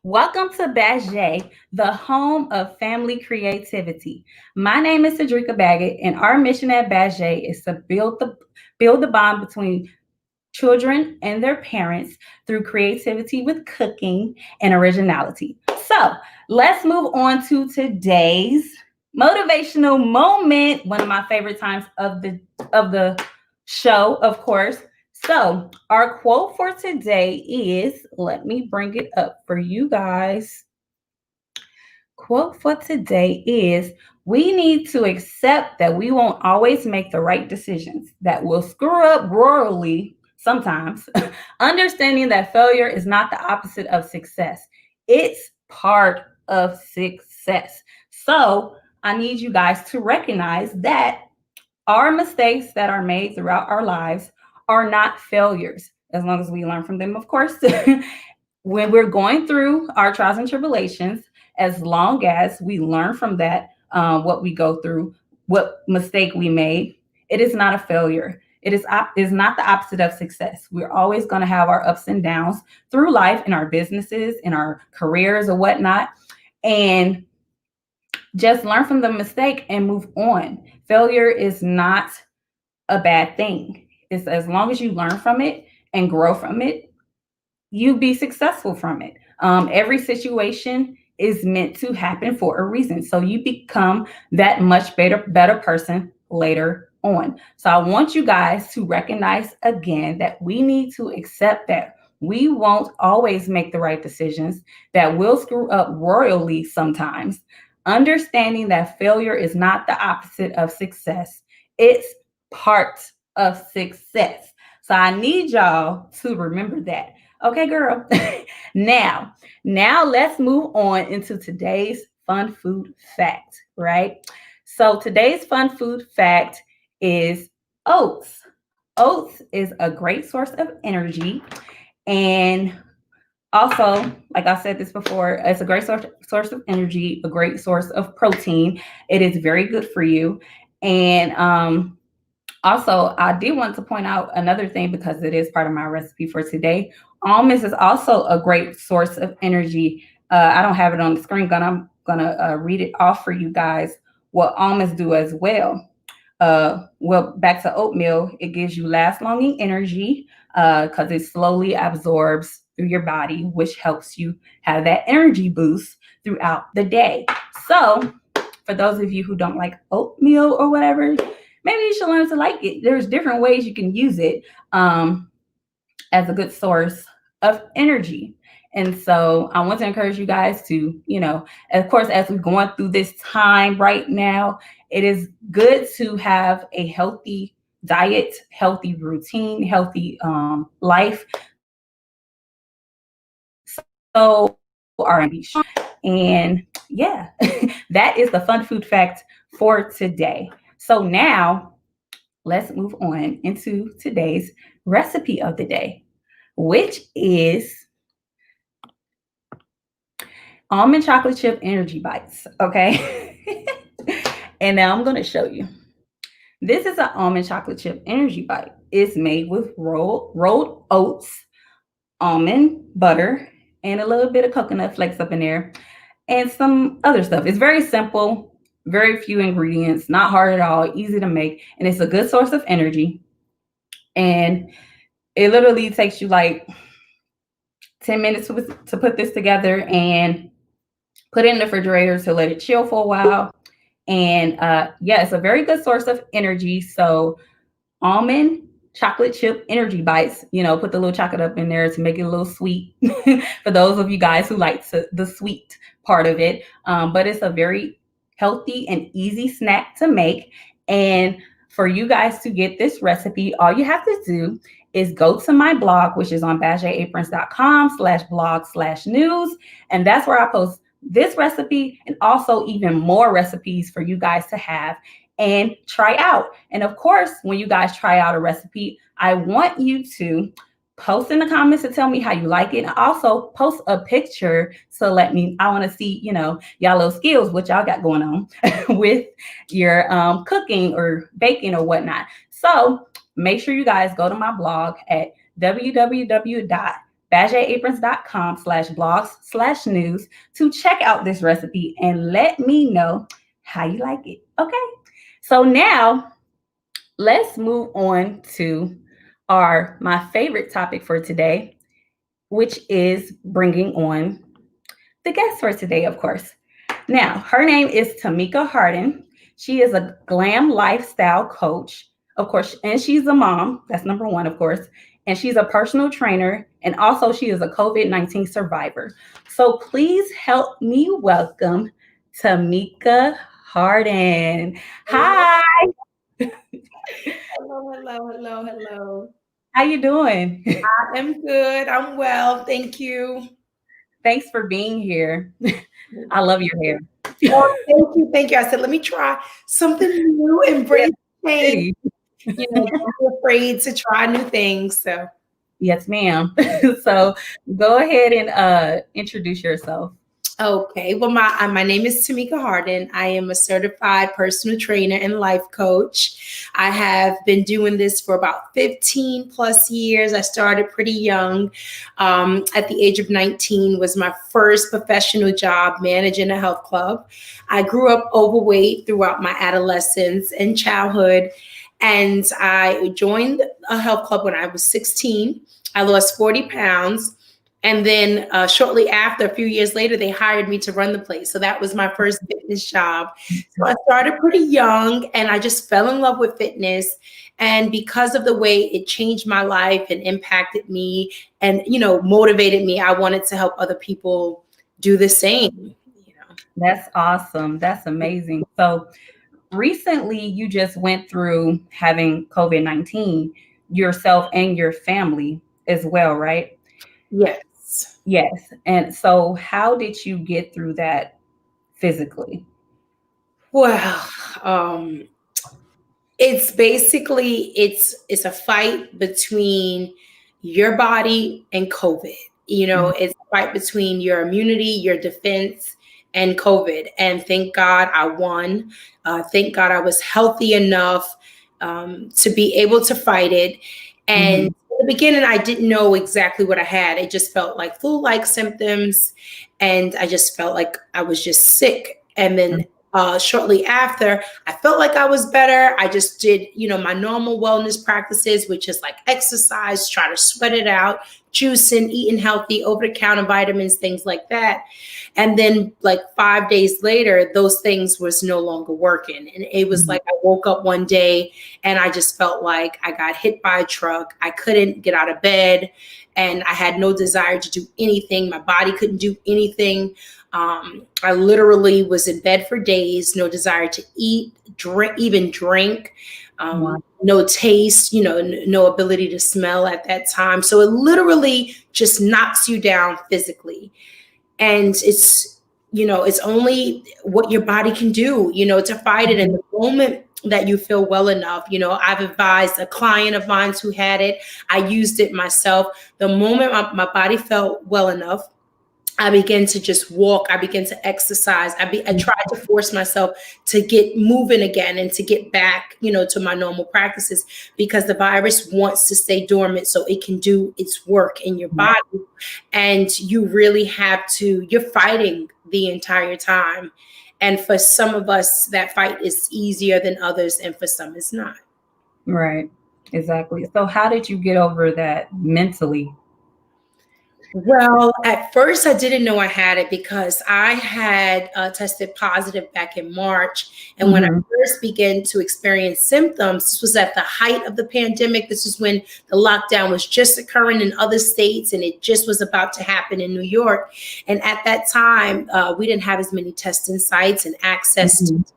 Welcome to Baget, the home of family creativity. My name is Cedrica Baggett, and our mission at Baget is to build the bond between children and their parents through creativity with cooking and originality. So let's move on to today's motivational moment. One of my favorite times of the show, of course. So our quote for today is, let me bring it up for you guys. Quote for today is, we need to accept that we won't always make the right decisions, that we'll screw up royally sometimes, understanding that failure is not the opposite of success. It's part of success. So I need you guys to recognize that our mistakes that are made throughout our lives are not failures, as long as we learn from them, of course. When we're going through our trials and tribulations, as long as we learn from that, what we go through, what mistake we made, it is not a failure. It is not the opposite of success. We're always going to have our ups and downs through life in our businesses, in our careers, or whatnot. And just learn from the mistake and move on. Failure is not a bad thing. It's as long as you learn from it and grow from it, you be successful from it. Every situation is meant to happen for a reason. So you become that much better person later on. So I want you guys to recognize again that we need to accept that we won't always make the right decisions, that we'll screw up royally sometimes, understanding that failure is not the opposite of success. It's part of success. So I need y'all to remember that. Okay, girl. now, now let's move on into today's fun food fact, right? So today's fun food fact is oats. Oats is a great source of energy, and also, like I said this before, it's a great source of energy, a great source of protein. It is very good for you. And also, I did want to point out another thing because it is part of my recipe for today. Almonds is also a great source of energy. I don't have it on the screen, but I'm gonna read it off for you guys. What almonds do as well. Well, back to oatmeal, it gives you last longing energy because it slowly absorbs through your body, which helps you have that energy boost throughout the day. So, for those of you who don't like oatmeal or whatever, maybe you should learn to like it. There's different ways you can use it as a good source of energy. And so I want to encourage you guys to, of course, as we're going through this time right now, it is good to have a healthy diet, healthy routine, healthy life. So and yeah, that is the fun food fact for today. So now let's move on into today's recipe of the day, which is almond chocolate chip energy bites. Okay. And now I'm going to show you. This is an almond chocolate chip energy bite. It's made with rolled oats, almond butter, and a little bit of coconut flakes up in there, and some other stuff. It's very simple, very few ingredients, not hard at all, easy to make, and it's a good source of energy. And it literally takes you like 10 minutes to put this together and put it in the refrigerator to let it chill for a while. And yeah, it's a very good source of energy. So almond chocolate chip energy bites, put the little chocolate up in there to make it a little sweet for those of you guys who like the sweet part of it. But it's a very healthy and easy snack to make. And for you guys to get this recipe, all you have to do is go to my blog, which is on bajaaprons.com/blog/news. And that's where I post this recipe and also even more recipes for you guys to have and try out. And of course, when you guys try out a recipe, I want you to post in the comments to tell me how you like it. And also post a picture to let me, I want to see, y'all little skills, what y'all got going on with your cooking or baking or whatnot. So make sure you guys go to my blog at www.bajaaprons.com badgeaprons.com/blogs/news to check out this recipe and let me know how you like it. Okay. So now let's move on to my favorite topic for today, which is bringing on the guest for today, of course. Now, her name is Tamika Harden. She is a glam lifestyle coach, of course, and she's a mom. That's number one, of course. And she's a personal trainer, and also she is a COVID-19 survivor. So please help me welcome Tamika Harden. Hello, Hi, hello. how you doing? I am good. I'm well. Thank you. Thanks for being here. I love your hair. Oh, thank you. Thank you. I said, let me try something new, Yes, embrace change. pretty. Don't be afraid to try new things. So, Yes, ma'am. So go ahead and introduce yourself. okay. Well, my name is Tamika Harden. I am a certified personal trainer and life coach. I have been doing this for about 15 plus years. I started pretty young. At the age of 19 was my first professional job managing a health club. I grew up overweight throughout my adolescence and childhood, and I joined a health club when I was 16. I lost 40 pounds. And then shortly after, a few years later, they hired me to run the place. So that was my first fitness job. So I started pretty young and I just fell in love with fitness. And because of the way it changed my life and impacted me and, motivated me, I wanted to help other people do the same. That's awesome. That's amazing. So recently, you just went through having COVID-19 yourself and your family as well, right? Yes. Yes. And so, how did you get through that physically? Well, um, it's basically it's a fight between your body and COVID. Mhm. It's a fight between your immunity, your defense, and COVID. And thank God I won. Thank God I was healthy enough to be able to fight it. And Mhm. in the beginning, I didn't know exactly what I had. It just felt like flu-like symptoms, and I just felt like I was just sick. And then shortly after, I felt like I was better. I just did, my normal wellness practices, which is like exercise, try to sweat it out, juicing, eating healthy, over the counter vitamins, things like that. And then like 5 days later, those things was no longer working. And it was Mhm. like I woke up one day and I just felt like I got hit by a truck. I couldn't get out of bed and I had no desire to do anything. My body couldn't do anything. I literally was in bed for days, no desire to eat, drink, even drink, Wow. no taste, no ability to smell at that time. So it literally just knocks you down physically. And it's only what your body can do, to fight it in Mhm. the moment that you feel well enough. I've advised a client of mine who had it. I used it myself. The moment my body felt well enough, I began to just walk. I began to exercise. I tried to force myself to get moving again and to get back, to my normal practices because the virus wants to stay dormant so it can do its work in your Right. body. And you really have to, you're fighting the entire time. And for some of us, that fight is easier than others, and for some, it's not. Right. Exactly. So, how did you get over that mentally? Well, at first, I didn't know I had it because I had tested positive back in March. And when I Mhm. first began to experience symptoms, this was at the height of the pandemic. This is when the lockdown was just occurring in other states and it just was about to happen in New York. And at that time, we didn't have as many testing sites and access to Mhm. tests,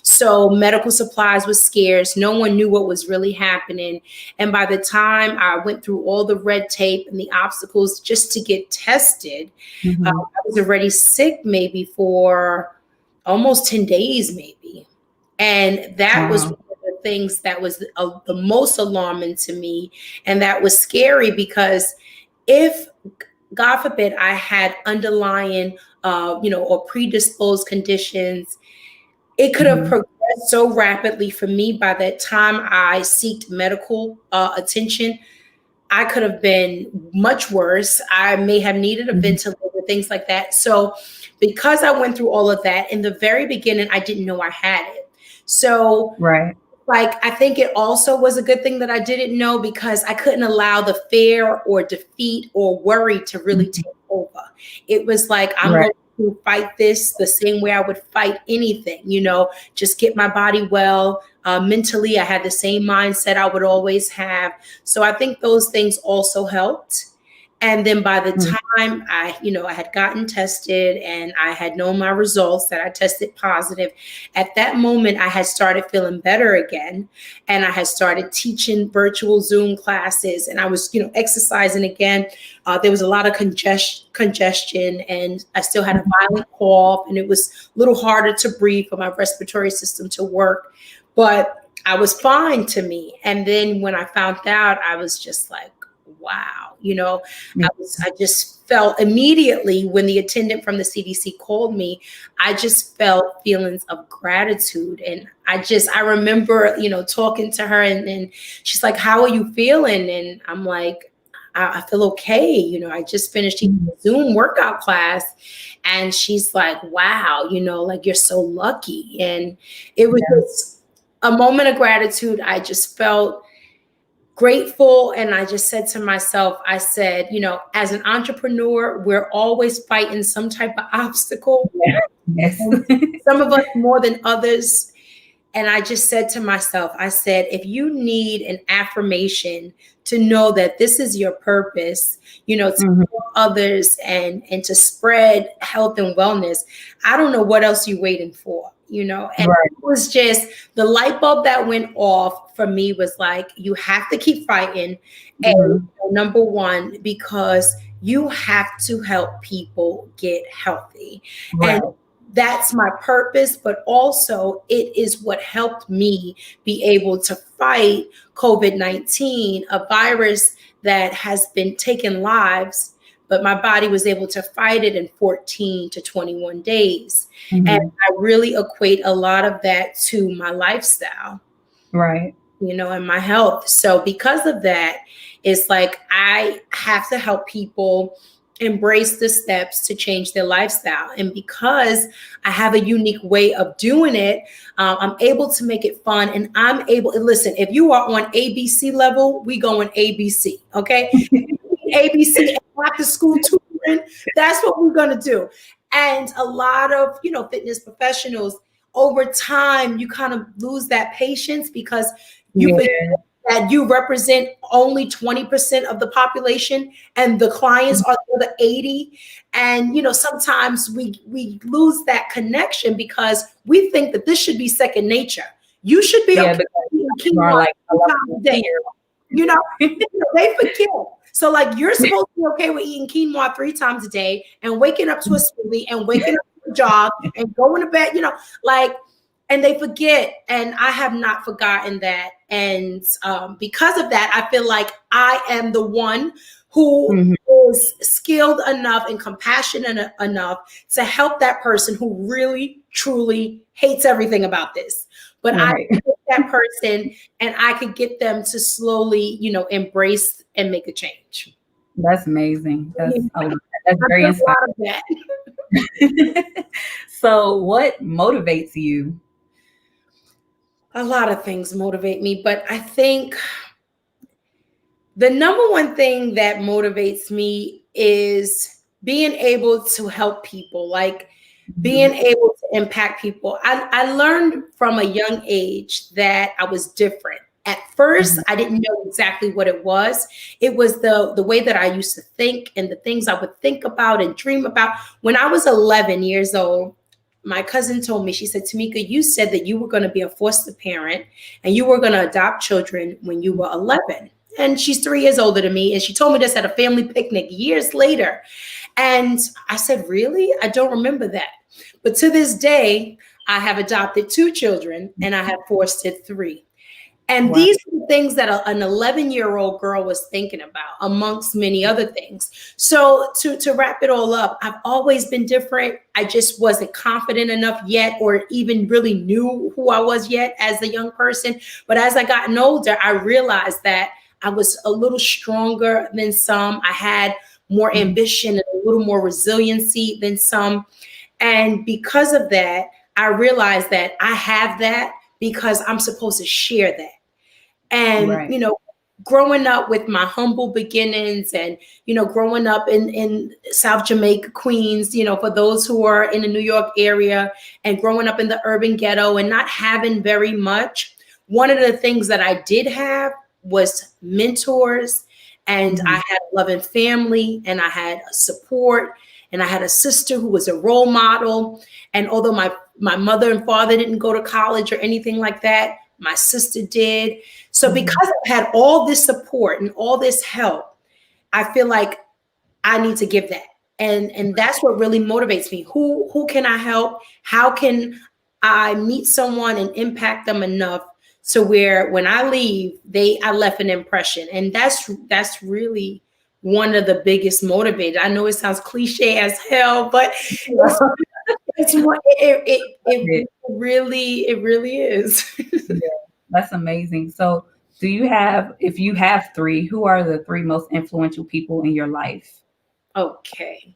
So medical supplies was scarce. No one knew what was really happening. And by the time I went through all the red tape and the obstacles just to get tested, Mhm. I was already sick maybe for almost 10 days, maybe. And that was Wow. one of the things that was the most alarming to me. And that was scary because if, God forbid, I had underlying, or predisposed conditions, it could have Mhm. progressed so rapidly for me by that time I seeked medical attention. I could have been much worse. I may have needed a ventilator, things like that. So because I went through all of that in the very beginning, I didn't know I had it. So Right. like, I think it also was a good thing that I didn't know, because I couldn't allow the fear or defeat or worry to really take over. It was like, I'm Right. going to fight this the same way I would fight anything, just get my body well. Mentally, I had the same mindset I would always have. So I think those things also helped. And then by the time I had gotten tested and I had known my results, that I tested positive, at that moment, I had started feeling better again. And I had started teaching virtual Zoom classes, and I was, exercising again. There was a lot of congestion, and I still had a violent cough, and it was a little harder to breathe for my respiratory system to work. But I was fine to me. And then when I found out, I was just like, wow, I just felt immediately when the attendant from the CDC called me, I just felt feelings of gratitude. And I remember, talking to her, and she's like, how are you feeling? And I'm like, I feel okay. I just finished a Zoom workout class. And she's like, wow, like, you're so lucky. And it was just a moment of gratitude. I just felt grateful. And I just said to myself, I said, as an entrepreneur, we're always fighting some type of obstacle. Yes. Some of us more than others. And I just said to myself, I said, if you need an affirmation to know that this is your purpose, to help others and to spread health and wellness, I don't know what else you're waiting for, and it was just the light bulb that went off for me was like, you have to keep fighting. And number one, because you have to help people get healthy. Right. And that's my purpose, but also it is what helped me be able to fight COVID-19, a virus that has been taking lives, but my body was able to fight it in 14 to 21 days. And I really equate a lot of that to my lifestyle. Right. And my health. So because of that, it's like I have to help people embrace the steps to change their lifestyle. And because I have a unique way of doing it, I'm able to make it fun. And I'm able to listen, if you are on ABC level, we go on ABC. Okay. ABC and after school tutoring, that's what we're going to do. And a lot of, fitness professionals, over time, you kind of lose that patience, because you forget that you represent only 20% of the population and the clients are the other 80. And, sometimes we lose that connection because we think that this should be second nature. You should be okay like day. They forget. So like, you're supposed to be okay with eating quinoa 3 times a day and waking up to a smoothie and waking up to a jog and going to bed, and they forget. And I have not forgotten that. And because of that, I feel like I am the one who is skilled enough and compassionate enough to help that person who really, truly hates everything about this. But I get that person and I could get them to slowly, embrace and make a change. That's amazing. That's very inspiring. So what motivates you? A lot of things motivate me, but I think the number one thing that motivates me is being able to help people, like being able to impact people. I learned from a young age that I was different. At first, I didn't know exactly what it was. It was the way that I used to think and the things I would think about and dream about. When I was 11 years old, my cousin told me, she said, Tamika, you said that you were going to be a foster parent and you were going to adopt children when you were 11. And she's 3 years older than me. And she told me this at a family picnic years later. And I said, really? I don't remember that. But to this day, I have adopted 2 children and I have fostered 3. And these are the things that an 11-year-old girl was thinking about, amongst many other things. So to wrap it all up, I've always been different. I just wasn't confident enough yet, or even really knew who I was yet as a young person. But as I gotten older, I realized that I was a little stronger than some. I had more ambition and a little more resiliency than some. And because of that, I realized that I have that because I'm supposed to share that. And, Right. growing up with my humble beginnings and, growing up in South Jamaica, Queens, for those who are in the New York area and growing up in the urban ghetto and not having very much, one of the things that I did have was mentors, and I had a loving family, and I had support, and I had a sister who was a role model. And although my mother and father didn't go to college or anything like that, my sister did. So because I had all this support and all this help, I feel like I need to give that. And that's what really motivates me. Who can I help? How can I meet someone and impact them enough to where when I leave, I left an impression. And that's really one of the biggest motivators. I know it sounds cliche as hell, but it really is. Yeah, that's amazing. So, if you have three, who are the three most influential people in your life? Okay.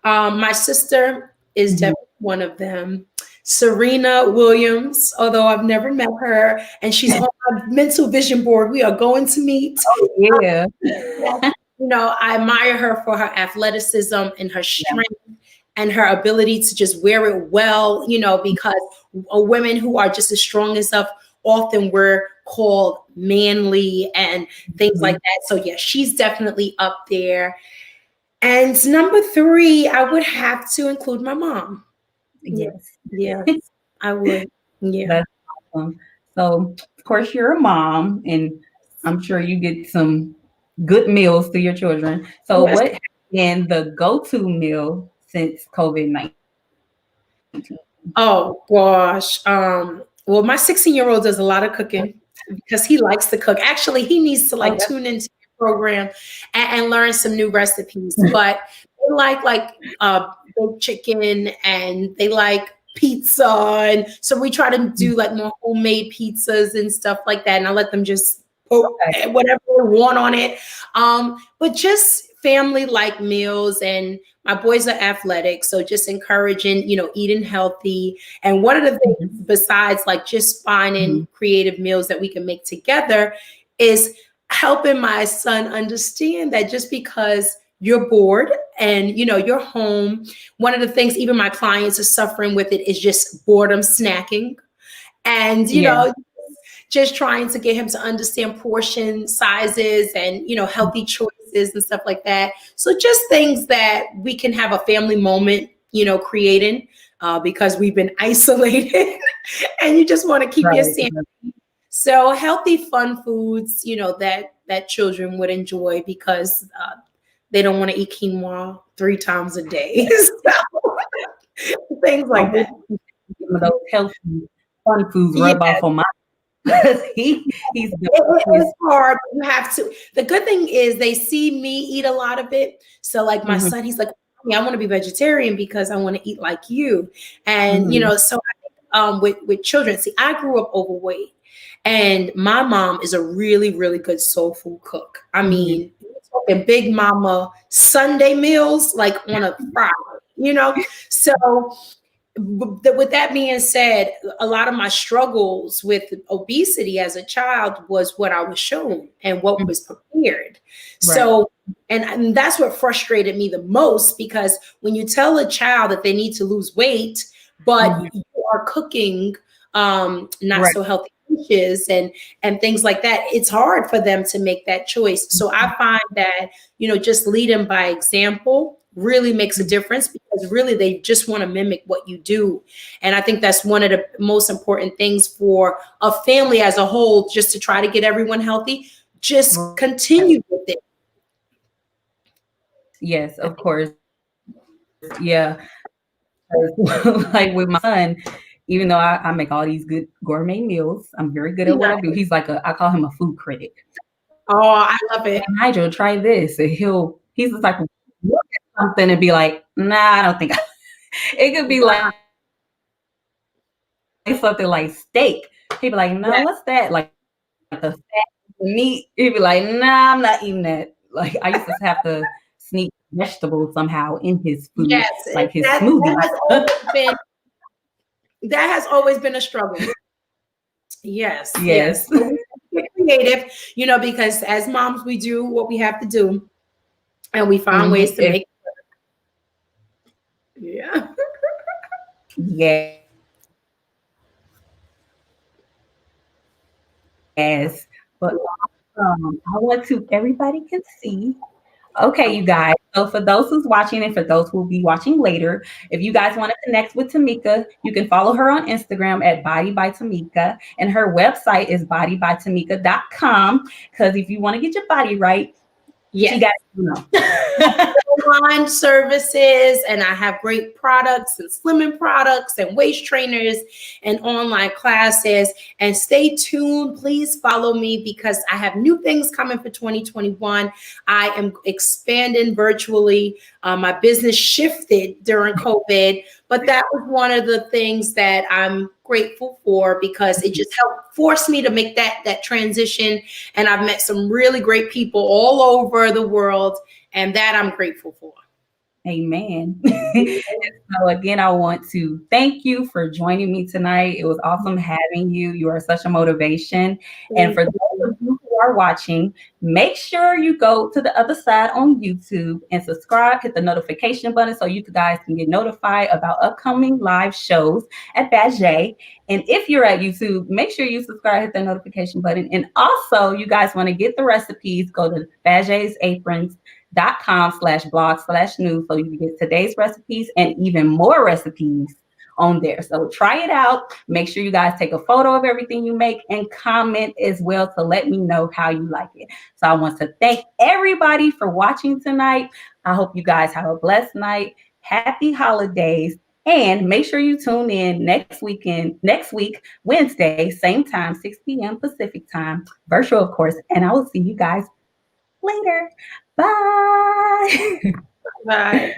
My sister is definitely one of them. Serena Williams, although I've never met her, and she's on my mental vision board. We are going to meet. Yeah. I admire her for her athleticism and her strength and her ability to just wear it well, because women who are just as strong as us often were called manly and things like that. So yeah, she's definitely up there. And number three, I would have to include my mom. Yes. Yeah, I would. Yeah. That's awesome. So, of course, you're a mom, and I'm sure you get some good meals to your children. So, Yes. what has been the go-to meal since COVID-19? Oh gosh. Well, my 16-year-old does a lot of cooking because he likes to cook. Actually, he needs to Okay. tune into the program and learn some new recipes. But they like baked chicken, and they like pizza, and so we try to do more homemade pizzas and stuff like that. And I let them just put whatever they want on it. But just family like meals, and my boys are athletic, so just encouraging, eating healthy. And one of the things besides just finding creative meals that we can make together is helping my son understand that just because you're bored and you're home, one of the things even my clients are suffering with it is just boredom snacking. And just trying to get him to understand portion sizes and healthy choices and stuff like that. So just things that we can have a family moment creating because we've been isolated and you just want to keep your sanity. So healthy fun foods that children would enjoy because they don't want to eat quinoa 3 times a day. So, things like that. Some of those healthy fun foods rub off on my he's it's hard. You have to. The good thing is they see me eat a lot of it. So my son, he's like, I want to be vegetarian because I want to eat like you. And so I think, with children, see, I grew up overweight, and my mom is a really, really good soul food cook. I mean, we're talking Big Mama Sunday meals on a Friday, So with that being said, a lot of my struggles with obesity as a child was what I was shown and what was prepared. So, and that's what frustrated me the most, because when you tell a child that they need to lose weight, but you are cooking not so healthy dishes and things like that, it's hard for them to make that choice. So I find that, just leading by example really makes a difference, because really they just want to mimic what you do. And I think that's one of the most important things for a family as a whole, just to try to get everyone healthy. Just continue with it. Yes, of course. Yeah. With my son, even though I make all these good gourmet meals, I'm very good at what I do. He's I call him a food critic. Oh, I love it. Nigel, try this. And he's just look at something and be like, nah, I don't think it could be something like steak. He'd be like, no, what's that? Like the fat meat. He'd be like, nah, I'm not eating that. Like I used to have to sneak vegetables somehow in his food, Yes, like his that smoothies. has always been a struggle. Yes, yes. Yes. But we get creative, because as moms, we do what we have to do, and we find ways to If, make. Yeah. yes. But I want to, everybody can see. Okay, you guys. So for those who's watching and for those who will be watching later, if you guys want to connect with Tamika, you can follow her on Instagram at Body by Tamika. And her website is bodybytamika.com. Because if you want to get your body right, she Yes. got to Online services, and I have great products and slimming products and waist trainers and online classes. And stay tuned. Please follow me because I have new things coming for 2021. I am expanding virtually. My business shifted during COVID, but that was one of the things that I'm grateful for because it just helped force me to make that transition. And I've met some really great people all over the world, and that I'm grateful for. Amen. So again, I want to thank you for joining me tonight. It was awesome having you. You are such a motivation. And for those of you who are watching, make sure you go to the other side on YouTube and subscribe, hit the notification button so you guys can get notified about upcoming live shows at Baget. And if you're at YouTube, make sure you subscribe, hit the notification button. And also, you guys want to get the recipes, go to Baget's Aprons .com/blog/news so you can get today's recipes and even more recipes on there. So try it out. Make sure you guys take a photo of everything you make and comment as well to let me know how you like it. So I want to thank everybody for watching tonight. I hope you guys have a blessed night. Happy holidays. And make sure you tune in next week, Wednesday, same time, 6 p.m. Pacific time, virtual, of course. And I will see you guys later. Bye. Bye.